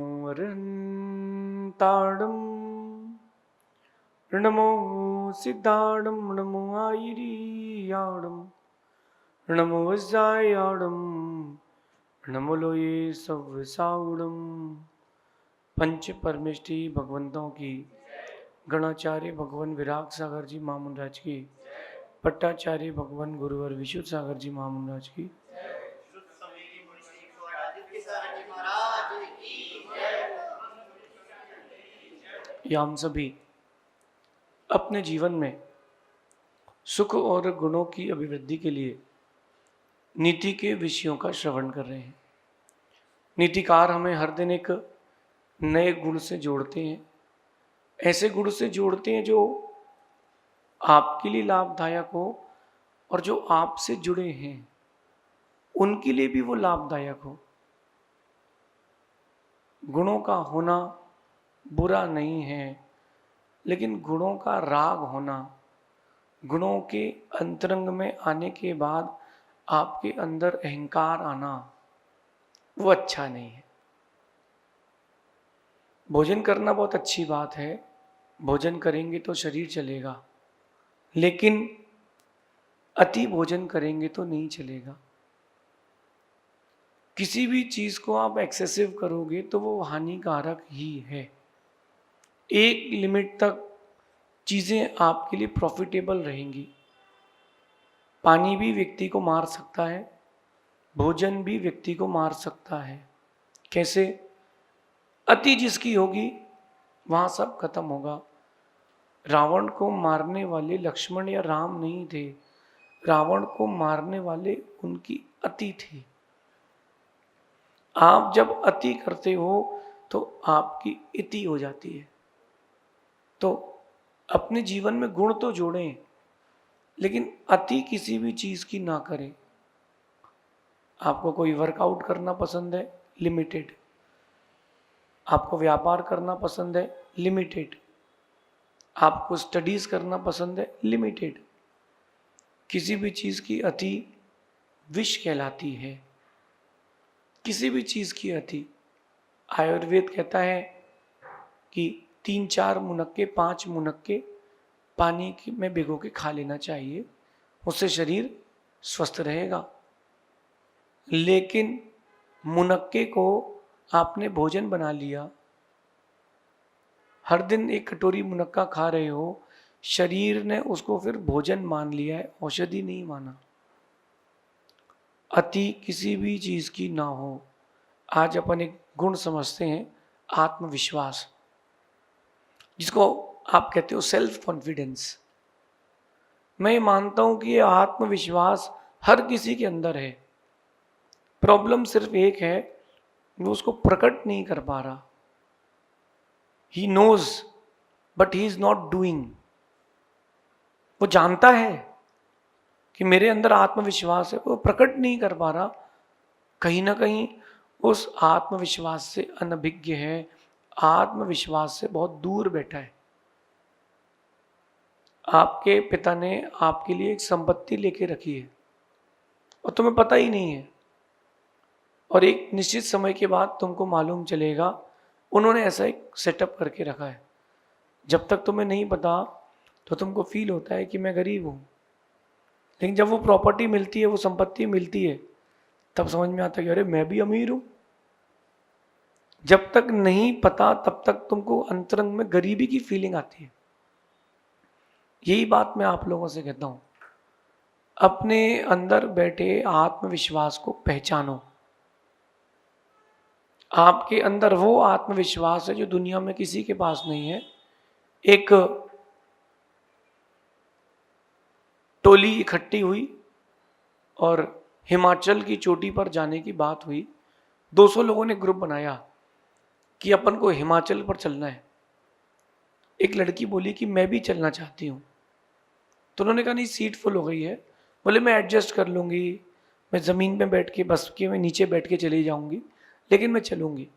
अरहन्ताडं नमो सिद्धाडं नमो आयिरियाडं नमो वज्रायाडं नमो लोये सव्यसाउडं। पंच परमेष्टि भगवंतों की, गणाचार्य भगवान विराग सागर जी महामुंडाज की, पट्टाचार्य भगवान गुरुवर विशुद्ध सागर जी महामुंडाज की, या हम सभी अपने जीवन में सुख और गुणों की अभिवृद्धि के लिए नीति के विषयों का श्रवण कर रहे हैं। नीतिकार हमें हर दिन एक नए गुण से जोड़ते हैं, ऐसे गुण से जोड़ते हैं जो आपके लिए लाभदायक हो और जो आपसे जुड़े हैं उनके लिए भी वो लाभदायक हो। गुणों का होना बुरा नहीं है, लेकिन गुणों का राग होना, गुणों के अंतरंग में आने के बाद आपके अंदर अहंकार आना, वो अच्छा नहीं है। भोजन करना बहुत अच्छी बात है, भोजन करेंगे तो शरीर चलेगा, लेकिन अति भोजन करेंगे तो नहीं चलेगा। किसी भी चीज को आप एक्सेसिव करोगे तो वो हानिकारक ही है। एक लिमिट तक चीजें आपके लिए प्रॉफिटेबल रहेंगी। पानी भी व्यक्ति को मार सकता है, भोजन भी व्यक्ति को मार सकता है। कैसे? अति जिसकी होगी वहां सब खत्म होगा। रावण को मारने वाले लक्ष्मण या राम नहीं थे, रावण को मारने वाले उनकी अति थी। आप जब अति करते हो तो आपकी इति हो जाती है। तो अपने जीवन में गुण तो जोड़ें, लेकिन अति किसी भी चीज की ना करें। आपको कोई वर्कआउट करना पसंद है, लिमिटेड। आपको व्यापार करना पसंद है, लिमिटेड। आपको स्टडीज करना पसंद है, लिमिटेड। किसी भी चीज की अति विष कहलाती है। किसी भी चीज की अति, आयुर्वेद कहता है कि 3-4 मुनक्के 5 मुनक्के पानी में भिगो के खा लेना चाहिए, उससे शरीर स्वस्थ रहेगा। लेकिन मुनक्के को आपने भोजन बना लिया, हर दिन एक कटोरी मुनक्का खा रहे हो, शरीर ने उसको फिर भोजन मान लिया है, औषधि नहीं माना। अति किसी भी चीज की ना हो। आज अपन एक गुण समझते हैं, आत्मविश्वास, जिसको आप कहते हो सेल्फ कॉन्फिडेंस। मैं मानता हूं कि ये आत्मविश्वास हर किसी के अंदर है। प्रॉब्लम सिर्फ एक है, वो उसको प्रकट नहीं कर पा रहा। He knows but he is not doing. वो जानता है कि मेरे अंदर आत्मविश्वास है, वो प्रकट नहीं कर पा रहा। कहीं ना कहीं उस आत्मविश्वास से अनभिज्ञ है, आत्मविश्वास से बहुत दूर बैठा है। आपके पिता ने आपके लिए एक संपत्ति लेके रखी है और तुम्हें पता ही नहीं है, और एक निश्चित समय के बाद तुमको मालूम चलेगा उन्होंने ऐसा एक सेटअप करके रखा है। जब तक तुम्हें नहीं पता तो तुमको फील होता है कि मैं गरीब हूं, लेकिन जब वो प्रॉपर्टी मिलती है, वो संपत्ति मिलती है, तब समझ में आता है कि अरे मैं भी अमीर हूं। जब तक नहीं पता तब तक तुमको अंतरंग में गरीबी की फीलिंग आती है। यही बात मैं आप लोगों से कहता हूं, अपने अंदर बैठे आत्मविश्वास को पहचानो। आपके अंदर वो आत्मविश्वास है जो दुनिया में किसी के पास नहीं है। एक टोली इकट्ठी हुई और हिमाचल की चोटी पर जाने की बात हुई। 200 लोगों ने ग्रुप बनाया कि अपन को हिमाचल पर चलना है। एक लड़की बोली कि मैं भी चलना चाहती हूँ। तो उन्होंने कहा नहीं, सीट फुल हो गई है। बोले मैं एडजस्ट कर लूँगी, मैं ज़मीन पे बैठ के, बस के मैं नीचे बैठ के चली जाऊँगी, लेकिन मैं चलूँगी।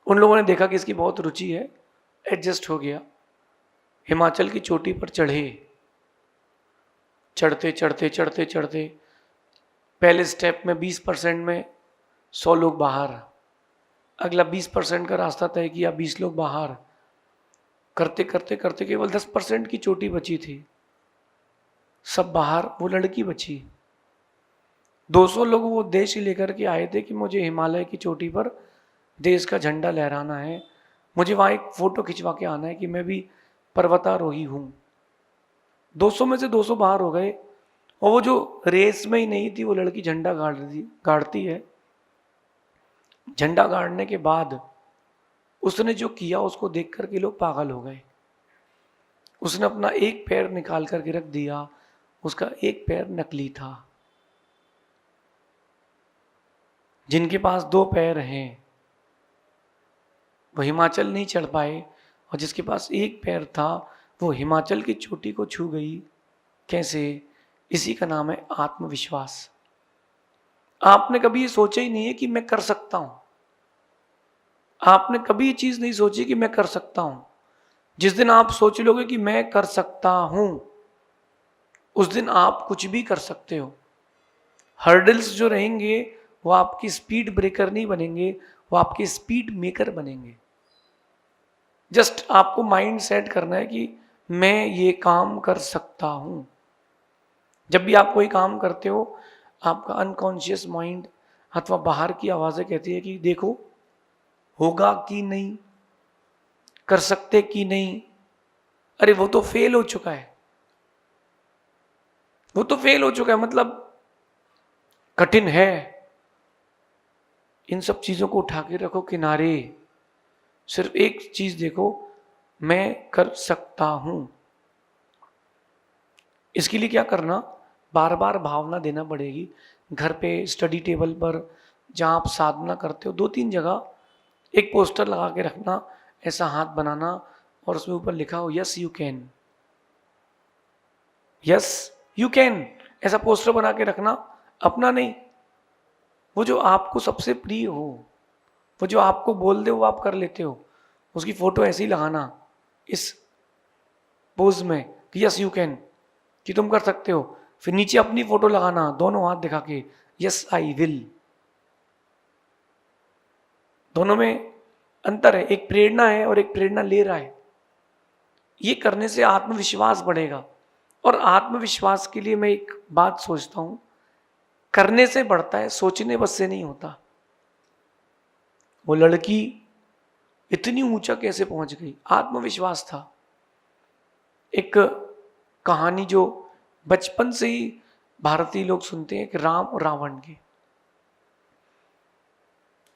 उन लोगों ने देखा कि इसकी बहुत रुचि है, एडजस्ट हो गया। हिमाचल की चोटी पर चढ़े, चढ़ते चढ़ते चढ़ते चढ़ते पहले स्टेप में 20% में 100 लोग बाहर, अगला 20% का रास्ता तय किया, 20 लोग बाहर, करते करते करते केवल 10% की चोटी बची थी, सब बाहर, वो लड़की बची। 200 लोग वो देश लेकर के आए थे कि मुझे हिमालय की चोटी पर देश का झंडा लहराना है, मुझे वहां एक फोटो खिंचवा के आना है कि मैं भी पर्वतारोही हूं। 200 में से 200 बाहर हो गए, और वो जो रेस में ही नहीं थी, वो लड़की झंडा गाड़ती है। झंडा गाड़ने के बाद उसने जो किया उसको देख करके लोग पागल हो गए। उसने अपना एक पैर निकाल करके रख दिया, उसका एक पैर नकली था। जिनके पास 2 पैर हैं वो हिमाचल नहीं चढ़ पाए, और जिसके पास एक पैर था वो हिमाचल की चोटी को छू गई। कैसे? इसी का नाम है आत्मविश्वास। आपने कभी ये सोचा ही नहीं है कि मैं कर सकता हूं। आपने कभी ये चीज नहीं सोची कि मैं कर सकता हूं। जिस दिन आप सोच लोगे कि मैं कर सकता हूं, उस दिन आप कुछ भी कर सकते हो। हर्डल्स जो रहेंगे वो आपकी स्पीड ब्रेकर नहीं बनेंगे, वो आपके स्पीड मेकर बनेंगे। जस्ट आपको माइंड सेट करना है कि मैं ये काम कर सकता हूं। जब भी आप कोई काम करते हो, आपका अनकॉन्शियस माइंड अथवा बाहर की आवाजें कहती है कि देखो होगा कि नहीं, कर सकते कि नहीं, अरे वो तो फेल हो चुका है, वो तो फेल हो चुका है, मतलब कठिन है। इन सब चीजों को उठा के रखो किनारे, सिर्फ एक चीज देखो, मैं कर सकता हूं। इसके लिए क्या करना, बार बार भावना देना पड़ेगी। घर पे, स्टडी टेबल पर, जहां आप साधना करते हो, 2-3 जगह एक पोस्टर लगा के रखना, ऐसा हाथ बनाना और उसमें ऊपर लिखा हो yes you can, yes you can, ऐसा पोस्टर बना के रखना। अपना नहीं, वो जो आपको सबसे प्रिय हो, वो जो आपको बोल दे वो आप कर लेते हो, उसकी फोटो ऐसे ही लगाना इस पोज में कि यस यू कैन, कि तुम कर सकते हो। फिर नीचे अपनी फोटो लगाना, दोनों हाथ दिखा के, यस आई विल। दोनों में अंतर है, एक प्रेरणा है और एक प्रेरणा ले रहा है। ये करने से आत्मविश्वास बढ़ेगा। और आत्मविश्वास के लिए मैं एक बात सोचता हूं, करने से बढ़ता है, सोचने बस से नहीं होता। वो लड़की इतनी ऊंचा कैसे पहुंच गई? आत्मविश्वास था। एक कहानी जो बचपन से ही भारतीय लोग सुनते हैं कि राम और रावण की।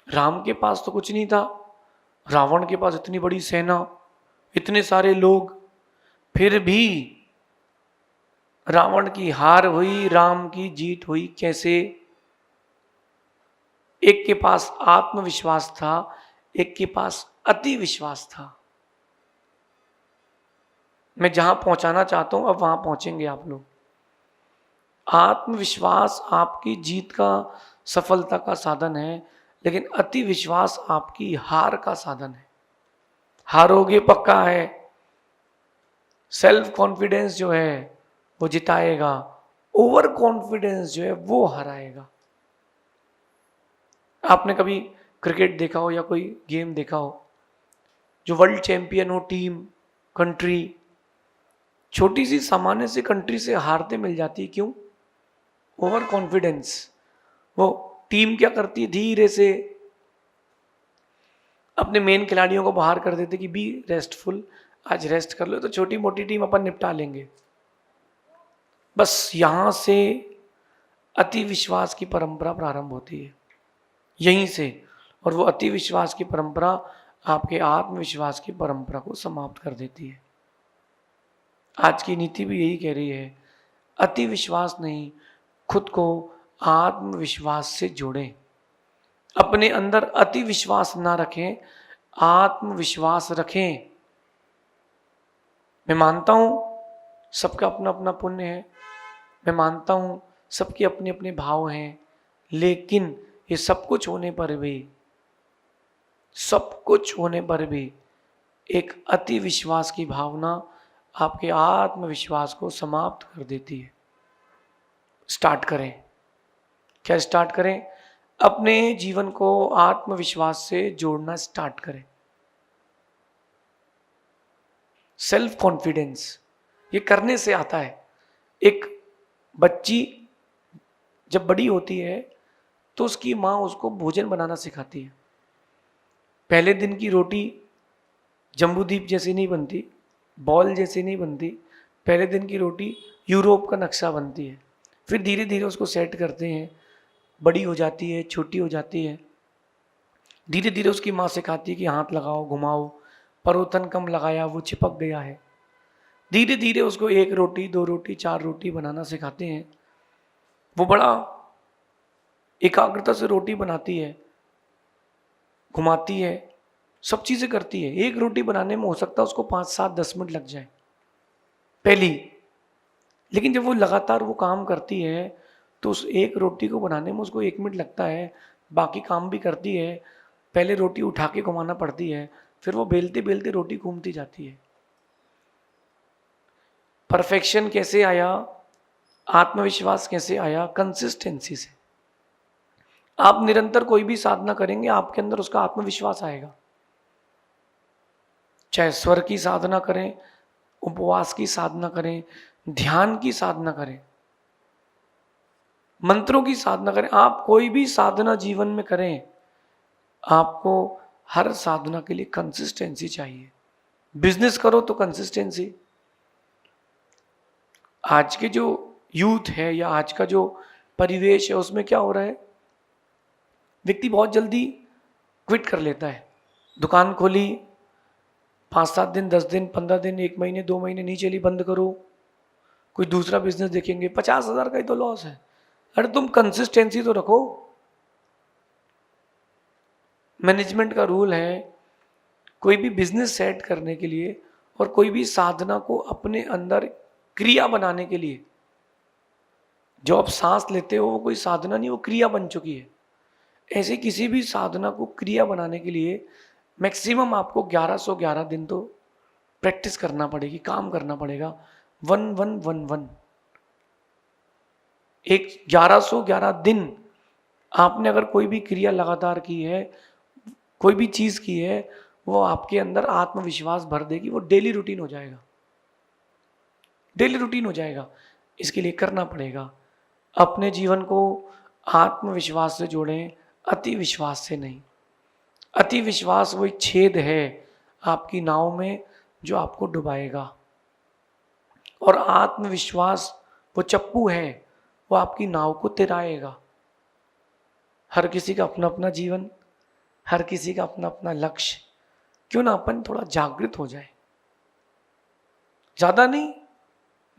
राम के पास तो कुछ नहीं था, रावण के पास इतनी बड़ी सेना, इतने सारे लोग, फिर भी रावण की हार हुई, राम की जीत हुई। कैसे? एक के पास आत्मविश्वास था, एक के पास अति विश्वास था। मैं जहां पहुंचाना चाहता हूं अब वहां पहुंचेंगे आप लोग। आत्मविश्वास आपकी जीत का, सफलता का साधन है, लेकिन अति विश्वास आपकी हार का साधन है। हारोगे पक्का है। सेल्फ कॉन्फिडेंस जो है वो जिताएगा, ओवर कॉन्फिडेंस जो है वो हराएगा। आपने कभी क्रिकेट देखा हो या कोई गेम देखा हो, जो वर्ल्ड चैंपियन हो टीम, कंट्री, छोटी सी सामान्य सी कंट्री से हारते मिल जाती है। क्यों? Over confidence. वो टीम क्या करती है, धीरे से अपने मेन खिलाड़ियों को बाहर कर देते कि बी रेस्टफुल, आज रेस्ट कर लो, तो छोटी मोटी टीम अपन निपटा लेंगे। बस यहां से अति विश्वास की परंपरा प्रारंभ होती है, यहीं से। और वो अति विश्वास की परंपरा आपके आत्मविश्वास की परंपरा को समाप्त कर देती है। आज की नीति भी यही कह रही है, अति विश्वास नहीं, खुद को आत्मविश्वास से जोड़ें। अपने अंदर अति विश्वास ना रखें, आत्मविश्वास रखें। मैं मानता हूं सबका अपना अपना पुण्य है, मैं मानता हूं सबके अपने अपने भाव हैं, लेकिन ये सब कुछ होने पर भी, सब कुछ होने पर भी एक अति विश्वास की भावना आपके आत्मविश्वास को समाप्त कर देती है। स्टार्ट करें। क्या स्टार्ट करें? अपने जीवन को आत्मविश्वास से जोड़ना स्टार्ट करें। सेल्फ कॉन्फिडेंस ये करने से आता है। एक बच्ची जब बड़ी होती है तो उसकी माँ उसको भोजन बनाना सिखाती है। पहले दिन की रोटी जम्बूद्वीप जैसी नहीं बनती, बॉल जैसी नहीं बनती। पहले दिन की रोटी यूरोप का नक्शा बनती है। फिर धीरे धीरे उसको सेट करते हैं, बड़ी हो जाती है, छोटी हो जाती है। धीरे धीरे उसकी माँ सिखाती है कि हाथ लगाओ, घुमाओ, परोथन कम लगाया वो चिपक गया है। धीरे धीरे उसको 1 रोटी, 2 रोटी, 4 रोटी बनाना सिखाते हैं। वो बड़ा एकाग्रता से रोटी बनाती है, घुमाती है, सब चीजें करती है। 1 रोटी बनाने में हो सकता है उसको 5, 7, 10 मिनट लग जाए पहली। लेकिन जब वो लगातार वो काम करती है तो उस 1 रोटी को बनाने में उसको 1 मिनट लगता है। बाकी काम भी करती है, पहले रोटी उठा के घुमाना पड़ती है, फिर वो बेलते बेलते रोटी घूमती जाती है। परफेक्शन कैसे आया, आत्मविश्वास कैसे आया? कंसिस्टेंसी से। आप निरंतर कोई भी साधना करेंगे, आपके अंदर उसका आत्मविश्वास आएगा। चाहे स्वर की साधना करें, उपवास की साधना करें, ध्यान की साधना करें, मंत्रों की साधना करें, आप कोई भी साधना जीवन में करें, आपको हर साधना के लिए कंसिस्टेंसी चाहिए। बिजनेस करो तो कंसिस्टेंसी। आज के जो यूथ है या आज का जो परिवेश है उसमें क्या हो रहा है, व्यक्ति बहुत जल्दी क्विट कर लेता है। दुकान खोली, 5-7 दिन, 10 दिन, 15 दिन, 1 महीने, 2 महीने नहीं चली, बंद करो, कोई दूसरा बिजनेस देखेंगे, 50,000 का ही तो लॉस है। अरे तुम कंसिस्टेंसी तो रखो। मैनेजमेंट का रूल है, कोई भी बिजनेस सेट करने के लिए और कोई भी साधना को अपने अंदर क्रिया बनाने के लिए, जो आप सांस लेते हो वो कोई साधना नहीं, वो क्रिया बन चुकी है। ऐसे किसी भी साधना को क्रिया बनाने के लिए मैक्सिमम आपको 1111 दिन तो प्रैक्टिस करना पड़ेगी, काम करना पड़ेगा। 1111 एक 1111 दिन आपने अगर कोई भी क्रिया लगातार की है, कोई भी चीज की है, वो आपके अंदर आत्मविश्वास भर देगी। वो डेली रूटीन हो जाएगा, डेली रूटीन हो जाएगा। इसके लिए करना पड़ेगा, अपने जीवन को आत्मविश्वास से जोड़ें, अति विश्वास से नहीं। अति विश्वास वो एक छेद है आपकी नाव में जो आपको डुबाएगा, और आत्मविश्वास वो चप्पू है, वो आपकी नाव को तिराएगा। हर किसी का अपना अपना जीवन, हर किसी का अपना अपना लक्ष्य। क्यों ना अपन थोड़ा जागृत हो जाए। ज्यादा नहीं,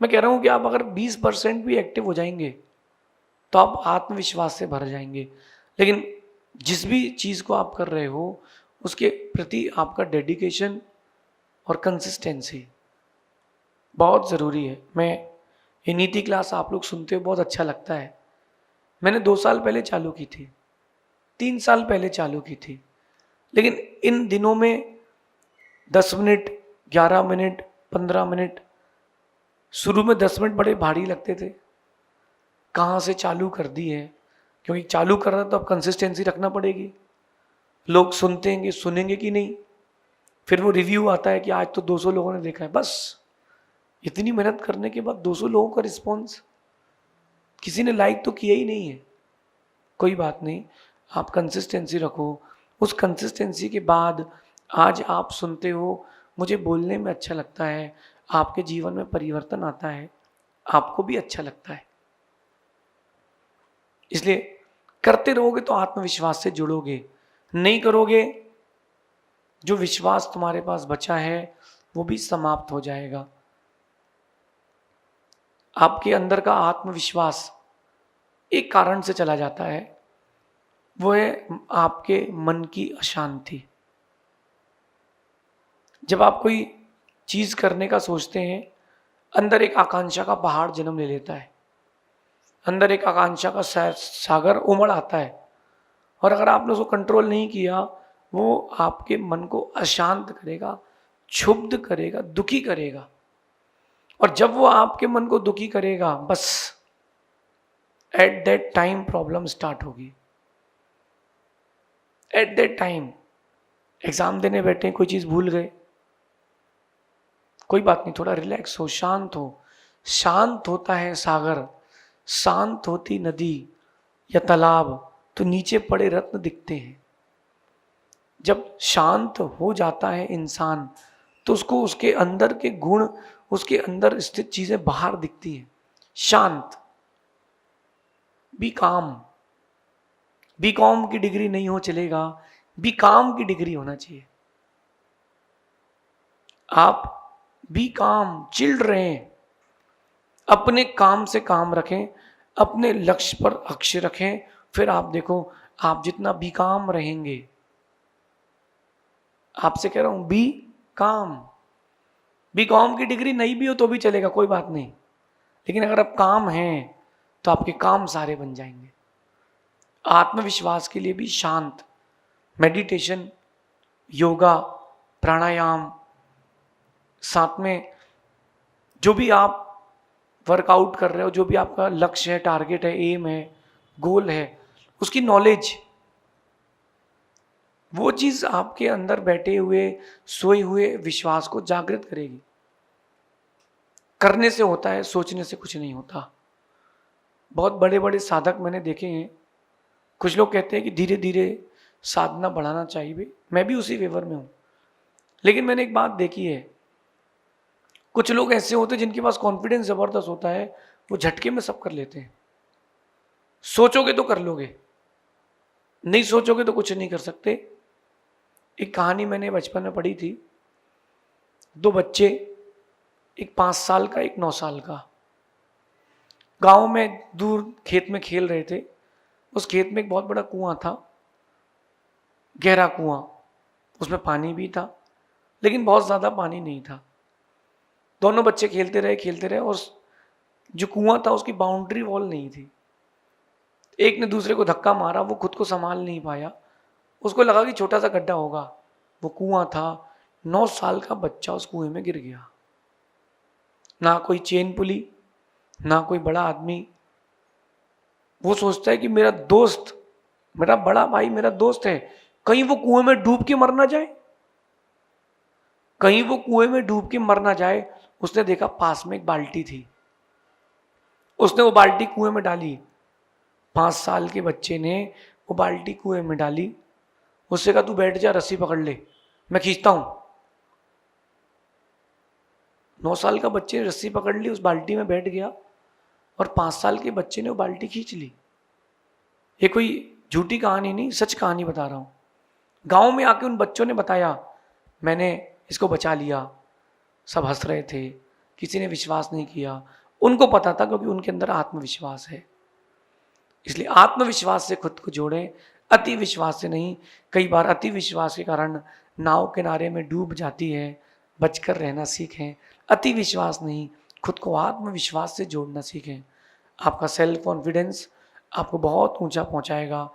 मैं कह रहा हूं कि आप अगर 20% भी एक्टिव हो जाएंगे तो आप आत्मविश्वास से भर जाएंगे। लेकिन जिस भी चीज को आप कर रहे हो उसके प्रति आपका डेडिकेशन और कंसिस्टेंसी बहुत जरूरी है। मैं ये नीति क्लास आप लोग सुनते हो, बहुत अच्छा लगता है। मैंने 2 साल पहले चालू की थी, 3 साल पहले चालू की थी, लेकिन इन दिनों में 10 मिनट, 11 मिनट, 15 मिनट, शुरू में 10 मिनट बड़े भारी लगते थे, कहाँ से चालू कर दी है। क्योंकि चालू कर रहा तो अब कंसिस्टेंसी रखना पड़ेगी। लोग सुनेंगे कि नहीं। फिर वो रिव्यू आता है कि आज तो 200 लोगों ने देखा है। बस इतनी मेहनत करने के बाद 200 लोगों का रिस्पॉन्स, किसी ने लाइक तो किया ही नहीं है। कोई बात नहीं, आप कंसिस्टेंसी रखो। उस कंसिस्टेंसी के बाद आज आप सुनते हो, मुझे बोलने में अच्छा लगता है, आपके जीवन में परिवर्तन आता है, आपको भी अच्छा लगता है। इसलिए करते रहोगे तो आत्मविश्वास से जुड़ोगे, नहीं करोगे जो विश्वास तुम्हारे पास बचा है वो भी समाप्त हो जाएगा। आपके अंदर का आत्मविश्वास एक कारण से चला जाता है, वो है आपके मन की अशांति। जब आप कोई चीज करने का सोचते हैं, अंदर एक आकांक्षा का पहाड़ जन्म ले लेता है, अंदर एक आकांक्षा का सागर उमड़ आता है, और अगर आपने उसको कंट्रोल नहीं किया, वो आपके मन को अशांत करेगा, क्षुब्ध करेगा, दुखी करेगा। और जब वो आपके मन को दुखी करेगा, बस at that time problem start होगी। एट दैट टाइम एग्जाम देने बैठे, कोई चीज भूल गए, कोई बात नहीं, थोड़ा रिलैक्स हो, शांत हो। शांत होता है सागर, शांत होती नदी या तालाब, तो नीचे पड़े रत्न दिखते हैं। जब शांत हो जाता है इंसान तो उसको उसके अंदर के गुण, उसके अंदर स्थित चीजें बाहर दिखती हैं। शांत, बी काम। बी कॉम की डिग्री नहीं हो चलेगा, बी काम की डिग्री होना चाहिए। आप बी काम, चिल्ड रहें, अपने काम से काम रखें, अपने लक्ष्य पर अक्ष्य रखें। फिर आप देखो, आप जितना बी काम रहेंगे, आपसे कह रहा हूं बी काम। बी कॉम की डिग्री नहीं भी हो तो भी चलेगा, कोई बात नहीं, लेकिन अगर आप काम हैं तो आपके काम सारे बन जाएंगे। आत्मविश्वास के लिए भी शांत, मेडिटेशन, योगा, प्राणायाम, साथ में जो भी आप वर्कआउट कर रहे हो, जो भी आपका लक्ष्य है, टारगेट है, एम है, गोल है, उसकी नॉलेज, वो चीज आपके अंदर बैठे हुए, सोए हुए विश्वास को जागृत करेगी। करने से होता है, सोचने से कुछ नहीं होता। बहुत बड़े बड़े साधक मैंने देखे हैं। कुछ लोग कहते हैं कि धीरे धीरे साधना बढ़ाना चाहिए, मैं भी उसी फेवर में हूं। लेकिन मैंने एक बात देखी है, कुछ लोग ऐसे होते हैं जिनके पास कॉन्फिडेंस जबरदस्त होता है, वो झटके में सब कर लेते हैं। सोचोगे तो कर लोगे, नहीं सोचोगे तो कुछ नहीं कर सकते। एक कहानी मैंने बचपन में पढ़ी थी। दो बच्चे, एक 5 साल का, एक 9 साल का, गांव में दूर खेत में खेल रहे थे। उस खेत में एक बहुत बड़ा कुआं था, गहरा कुआं, उसमें पानी भी था, लेकिन बहुत ज्यादा पानी नहीं था। दोनों बच्चे खेलते रहे, और जो कुआं था उसकी बाउंड्री वॉल नहीं थी। एक ने दूसरे को धक्का मारा, वो खुद को संभाल नहीं पाया, उसको लगा कि छोटा सा गड्ढा होगा, वो कुआं था। 9 साल का बच्चा उस कुएं में गिर गया। ना कोई चेन पुली, ना कोई बड़ा आदमी। वो सोचता है कि मेरा दोस्त, मेरा बड़ा भाई मेरा दोस्त है, कहीं वो कुएं में डूब के मर ना जाए, कहीं वो कुएं में डूब के मर ना जाए। उसने देखा पास में एक बाल्टी थी, उसने वो बाल्टी कुएं में डाली। 5 साल के बच्चे ने वो बाल्टी कुएं में डाली, उससे कहा तू बैठ जा, रस्सी पकड़ ले, मैं खींचता हूं। 9 साल का बच्चे ने रस्सी पकड़ ली, उस बाल्टी में बैठ गया, और 5 साल के बच्चे ने वो बाल्टी खींच ली। ये कोई झूठी कहानी नहीं, सच कहानी बता रहा हूं। गांव में आके उन बच्चों ने बताया, मैंने इसको बचा लिया। सब हंस रहे थे, किसी ने विश्वास नहीं किया। उनको पता था, क्योंकि उनके अंदर आत्मविश्वास है। इसलिए आत्मविश्वास से खुद को जोड़ें, अति विश्वास से नहीं। कई बार अति विश्वास के कारण नाव किनारे में डूब जाती है, बचकर रहना सीखें। अति विश्वास नहीं, खुद को आत्मविश्वास से जोड़ना सीखें। आपका सेल्फ कॉन्फिडेंस आपको बहुत ऊंचा पहुंचाएगा।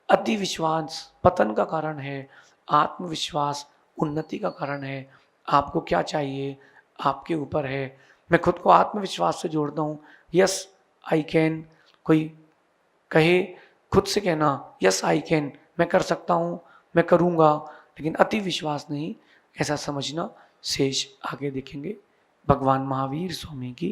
अति विश्वास पतन का कारण है, आत्मविश्वास उन्नति का कारण है। आपको क्या चाहिए, आपके ऊपर है। मैं खुद को आत्मविश्वास से जोड़ता हूँ। यस आई कैन, कोई कहे, खुद से कहना यस आई कैन, मैं कर सकता हूँ, मैं करूँगा, लेकिन अति विश्वास नहीं, ऐसा समझना। शेष आगे देखेंगे। भगवान महावीर स्वामी की